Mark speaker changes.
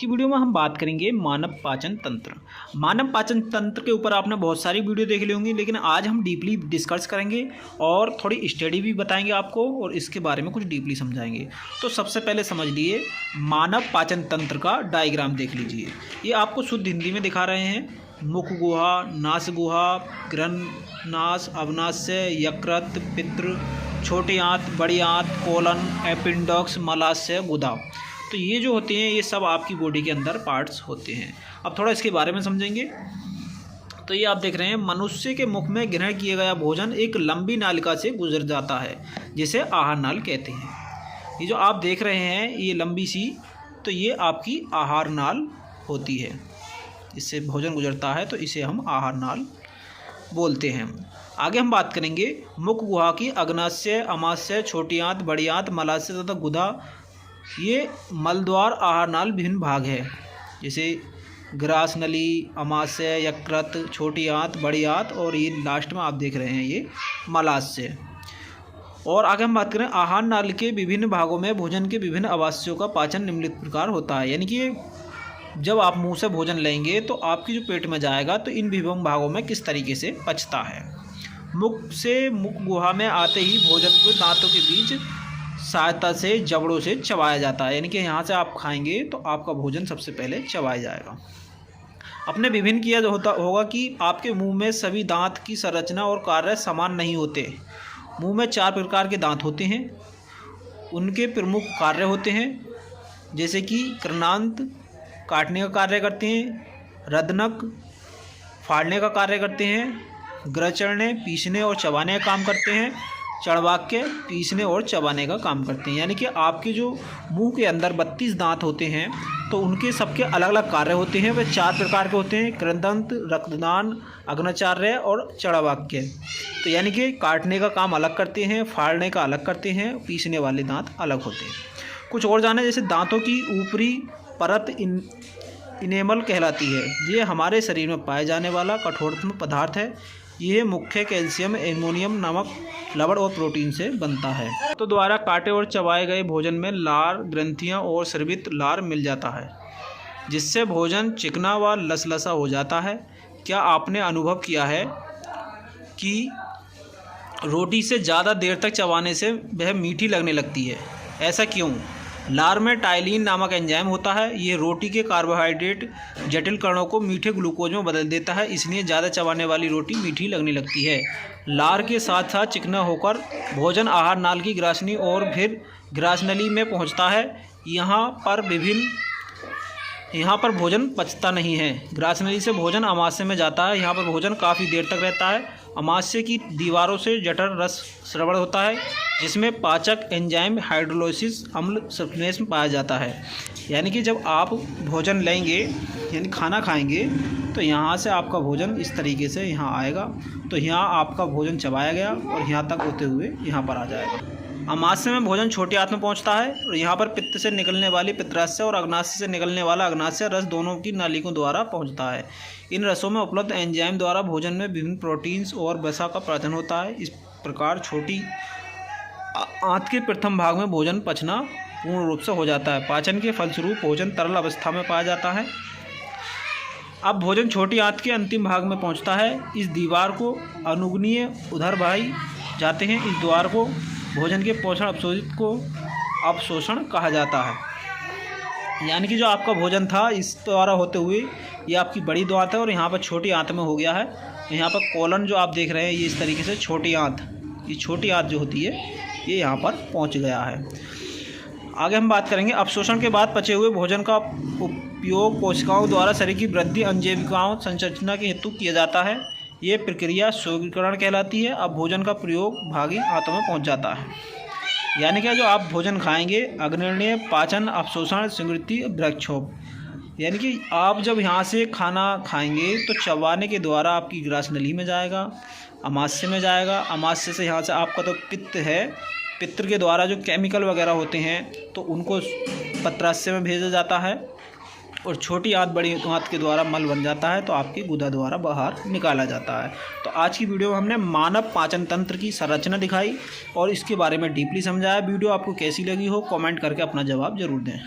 Speaker 1: की वीडियो में हम बात करेंगे मानव पाचन तंत्र। मानव पाचन तंत्र के ऊपर आपने बहुत सारी वीडियो देख ली होंगी, लेकिन आज हम डीपली डिस्कस करेंगे और थोड़ी स्टडी भी बताएंगे आपको और इसके बारे में कुछ डीपली समझाएंगे। तो सबसे पहले समझ लिए मानव पाचन तंत्र का डायग्राम देख लीजिए। ये आपको शुद्ध हिंदी में दिखा रहे हैं। मुख गुहा, नास गुहा, ग्रहनास, अग्नाशय, यकृत, पित्र, छोटी आंत, बड़ी आंत, कोलन, एपिंडक्स, मलाशय, गुदा। तो ये जो होते हैं ये सब आपकी बॉडी के अंदर पार्ट्स होते हैं। अब थोड़ा इसके बारे में समझेंगे। तो ये आप देख रहे हैं, मनुष्य के मुख में ग्रहण किया गया भोजन एक लंबी नालिका से गुजर जाता है जिसे आहार नाल कहते हैं। ये जो आप देख रहे हैं ये लंबी सी, तो ये आपकी आहार नाल होती है। इससे भोजन गुजरता है तो इसे हम आहार नाल बोलते हैं। आगे हम बात करेंगे मुख गुहा की। अग्नाशय, अमाशय, छोटी आंत, बड़ी आंत, मलाशय तथा गुदा, ये मलद्वार आहार नाल विभिन्न भाग है, जैसे ग्रास नली, अमाशय, यकृत, छोटी आंत, बड़ी आंत और ये लास्ट में आप देख रहे हैं ये मलाशय। और आगे हम बात करें आहार नाल के विभिन्न भागों में भोजन के विभिन्न अवयवों का पाचन निम्नलिखित प्रकार होता है। यानी कि जब आप मुंह से भोजन लेंगे तो आपकी जो पेट में जाएगा तो इन विभिन्न भागों में किस तरीके से पचता है। मुख गुहा में आते ही भोजन को दांतों के बीच सहायता से जबड़ों से चबाया जाता है। यानी कि यहाँ से आप खाएंगे तो आपका भोजन सबसे पहले चबाया जाएगा। अपने विभिन्न किया जो होगा कि आपके मुंह में सभी दांत की संरचना और कार्य समान नहीं होते। मुंह में 4 प्रकार के दांत होते हैं, उनके प्रमुख कार्य होते हैं, जैसे कि कर्णांत काटने का कार्य करते हैं, रदनक फाड़ने का कार्य करते हैं, ग्रचरणे पीसने और चबाने का काम करते हैं, चढ़वाक्य पीसने और चबाने का काम करते हैं। यानी कि आपके जो मुंह के अंदर 32 दांत होते हैं तो उनके सबके अलग अलग कार्य होते हैं। वे 4 प्रकार के होते हैं, कृदंत, रक्तदान, अग्नाचार्य और चढ़वाक्य। तो यानी कि काटने का काम अलग करते हैं, फाड़ने का अलग करते हैं, पीसने वाले दांत अलग होते हैं। कुछ और जाने, जैसे दांतों की ऊपरी परत इनेमल कहलाती है। ये हमारे शरीर में पाए जाने वाला कठोरतम पदार्थ है। यह मुख्य कैल्शियम, एमोनियम नामक लवण और प्रोटीन से बनता है। तो द्वारा काटे और चबाए गए भोजन में लार, ग्रंथियां और स्रावित लार मिल जाता है, जिससे भोजन चिकना व लसलसा हो जाता है। क्या आपने अनुभव किया है कि रोटी से ज़्यादा देर तक चबाने से वह मीठी लगने लगती है? ऐसा क्यों? लार में टाइलिन नामक एंजाइम होता है। ये रोटी के कार्बोहाइड्रेट जटिल कणों को मीठे ग्लूकोज में बदल देता है, इसलिए ज़्यादा चबाने वाली रोटी मीठी लगने लगती है। लार के साथ साथ चिकना होकर भोजन आहार नाल की ग्रासनी और फिर ग्रासनली में पहुंचता है। यहाँ पर भोजन पचता नहीं है। ग्रासनली से भोजन अमाशय में जाता है। यहाँ पर भोजन काफ़ी देर तक रहता है। अमाशय की दीवारों से जठर रस स्रवण होता है, जिसमें पाचक एंजाइम हाइड्रोलाइसिस अम्ल सब्सटेंस में पाया जाता है। यानी कि जब आप भोजन लेंगे यानी खाना खाएंगे तो यहाँ से आपका भोजन इस तरीके से यहाँ आएगा, तो यहाँ आपका भोजन चबाया गया और यहाँ तक होते हुए यहाँ पर आ जाएगा। अमाशय में भोजन छोटी आंत में पहुँचता है और यहाँ पर पित्त से निकलने वाली पित्ताशय और अग्नाशय से निकलने वाला अग्नाशय रस दोनों की नालिकाओं द्वारा पहुँचता है। इन रसों में उपलब्ध एंजाइम द्वारा भोजन में विभिन्न प्रोटीन्स और वसा का प्रदान होता है। इस प्रकार छोटी आंत के प्रथम भाग में भोजन पचना पूर्ण रूप से हो जाता है। पाचन के फलस्वरूप भोजन तरल अवस्था में पाया जाता है। अब भोजन छोटी आंत के अंतिम भाग में पहुंचता है। इस दीवार को अनुगुणीय उधर भाई जाते हैं। इस द्वार को भोजन के पोषण अवशोषण कहा जाता है। यानी कि जो आपका भोजन था इस द्वारा होते हुए ये आपकी बड़ी दांत है और यहाँ पर छोटी आंत में हो गया है। यहाँ पर कोलन जो आप देख रहे हैं ये इस तरीके से छोटी आंत, ये छोटी आंत जो होती है ये यहाँ पर पहुँच गया है। आगे हम बात करेंगे अवशोषण के बाद पचे हुए भोजन का उपयोग कोशिकाओं द्वारा शरीर की वृद्धि अंजैविकाओं संरचना के हेतु किया जाता है। ये प्रक्रिया स्वीकरण कहलाती है। अब भोजन का प्रयोग भागी आंतों में पहुँच जाता है। यानी कि जो आप भोजन खाएंगे अग्रणीय पाचन, अवशोषण, स्वीकृति, वृक्षोप। यानी कि आप जब यहाँ से खाना खाएंगे तो चबाने के द्वारा आपकी ग्रासनली में जाएगा, अमाशय में जाएगा। अमाशय से यहाँ से आपका तो पित्त है, पित्त के द्वारा जो केमिकल वगैरह होते हैं तो उनको पत्राशय में भेजा जाता है और छोटी आंत बड़ी आंत के द्वारा मल बन जाता है तो आपकी गुदा द्वारा बाहर निकाला जाता है। तो आज की वीडियो में हमने मानव पाचन तंत्र की संरचना दिखाई और इसके बारे में डीपली समझाया। वीडियो आपको कैसी लगी हो कमेंट करके अपना जवाब जरूर दें।